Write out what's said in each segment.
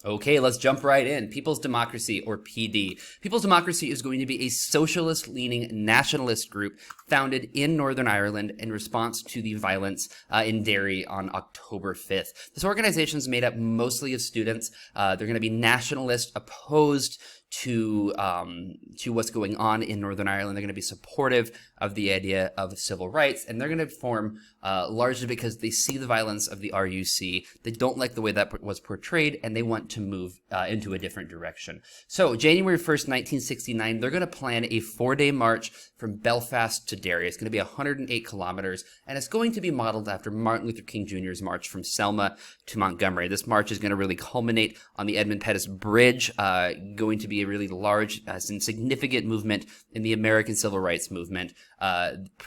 Okay, let's jump right in. People's Democracy, or PD. People's Democracy is going to be a socialist-leaning nationalist group founded in Northern Ireland in response to the violence in Derry on October 5th. This organization is made up mostly of students. They're going to be nationalist, opposed to what's going on in Northern Ireland. They're going to be supportive of the idea of civil rights, and they're going to form largely because they see the violence of the RUC. They don't like the way that was portrayed, and they want to move into a different direction. So January 1st, 1969, they're going to plan a 4-day march from Belfast to Derry. It's going to be 108 kilometers, and it's going to be modeled after Martin Luther King Jr.'s march from Selma to Montgomery. This march is going to really culminate on the Edmund Pettus Bridge, going to be a really large and significant movement in the American civil rights movement.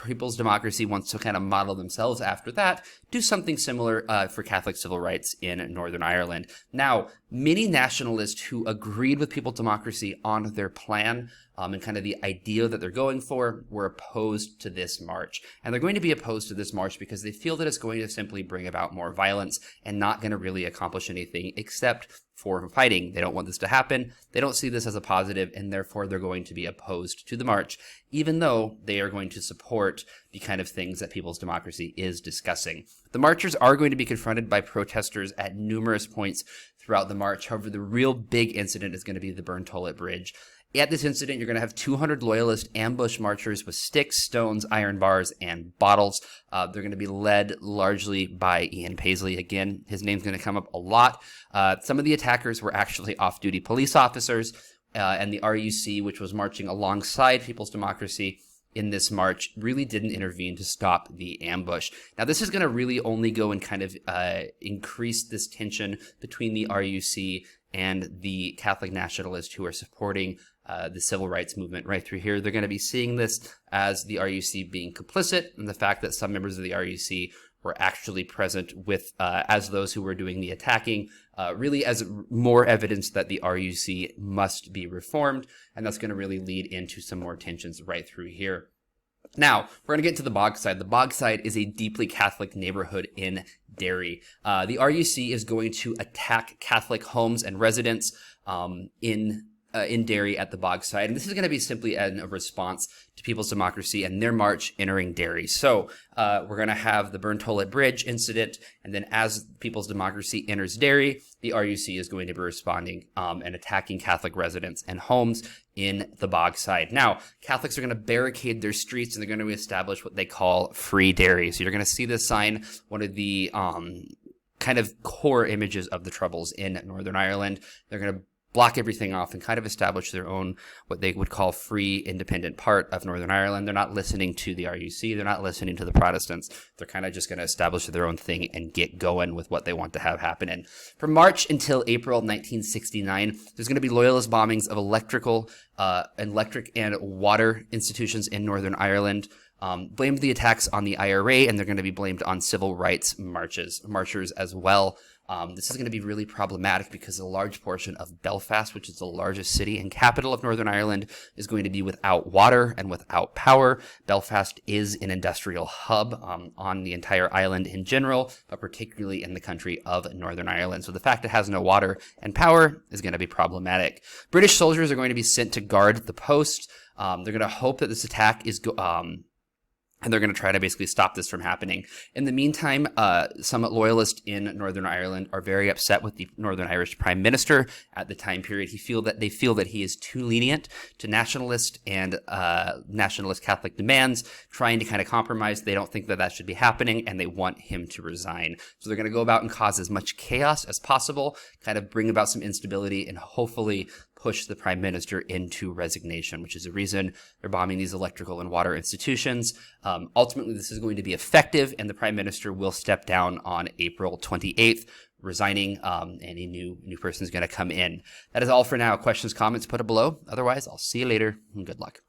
People's Democracy wants to kind of model themselves after that, do something similar for Catholic civil rights in Northern Ireland. Now, many nationalists who agreed with People's Democracy on their plan and kind of the idea that they're going for were opposed to this march. And they're going to be opposed to this march because they feel that it's going to simply bring about more violence and not going to really accomplish anything except for fighting. They don't want this to happen. They don't see this as a positive, and therefore they're going to be opposed to the march, even though they are going to support the kind of things that People's Democracy is discussing. The marchers are going to be confronted by protesters at numerous points throughout the march. However, the real big incident is going to be the Burntolet Bridge. At this incident, you're going to have 200 loyalist ambush marchers with sticks, stones, iron bars, and bottles. They're going to be led largely by Ian Paisley. Again, his name's going to come up a lot. Some of the attackers were actually off-duty police officers, and the RUC, which was marching alongside People's Democracy in this march, really didn't intervene to stop the ambush. Now, this is going to really only go and kind of increase this tension between the RUC and the Catholic nationalists who are supporting the civil rights movement right through here. They're going to be seeing this as the RUC being complicit, and the fact that some members of the RUC were actually present with as those who were doing the attacking, really as more evidence that the RUC must be reformed, and that's going to really lead into some more tensions right through here. Now, we're going to get to the Bogside. The Bogside is a deeply Catholic neighborhood in Derry. The RUC is going to attack Catholic homes and residents in Derry at the Bogside. And this is going to be simply a response to People's Democracy and their march entering Derry. So we're going to have the Burntolet Bridge incident, and then as People's Democracy enters Derry, the RUC is going to be responding and attacking Catholic residents and homes in the Bogside. Now, Catholics are going to barricade their streets, and they're going to establish what they call Free Derry. So you're going to see this sign, one of the kind of core images of the Troubles in Northern Ireland. They're going to block everything off and kind of establish their own, what they would call free, independent part of Northern Ireland. They're not listening to the RUC. They're not listening to the Protestants. They're kind of just going to establish their own thing and get going with what they want to have happen. And from March until April 1969, there's going to be loyalist bombings of electric and water institutions in Northern Ireland. Blamed the attacks on the IRA, and they're going to be blamed on civil rights marchers as well. This is going to be really problematic because a large portion of Belfast, which is the largest city and capital of Northern Ireland, is going to be without water and without power. Belfast is an industrial hub on the entire island in general, but particularly in the country of Northern Ireland. So the fact it has no water and power is going to be problematic. British soldiers are going to be sent to guard the post. They're going to hope that this attack is and they're going to try to basically stop this from happening. In the meantime, some loyalists in Northern Ireland are very upset with the Northern Irish Prime Minister at the time period. They feel that he is too lenient to nationalist and nationalist Catholic demands, trying to kind of compromise. They don't think that that should be happening, and they want him to resign. So they're going to go about and cause as much chaos as possible, kind of bring about some instability, and hopefully push the prime minister into resignation, which is the reason they're bombing these electrical and water institutions. Ultimately, this is going to be effective, and the prime minister will step down on April 28th, resigning, and a new person is going to come in. That is all for now. Questions, comments, put it below. Otherwise, I'll see you later, and good luck.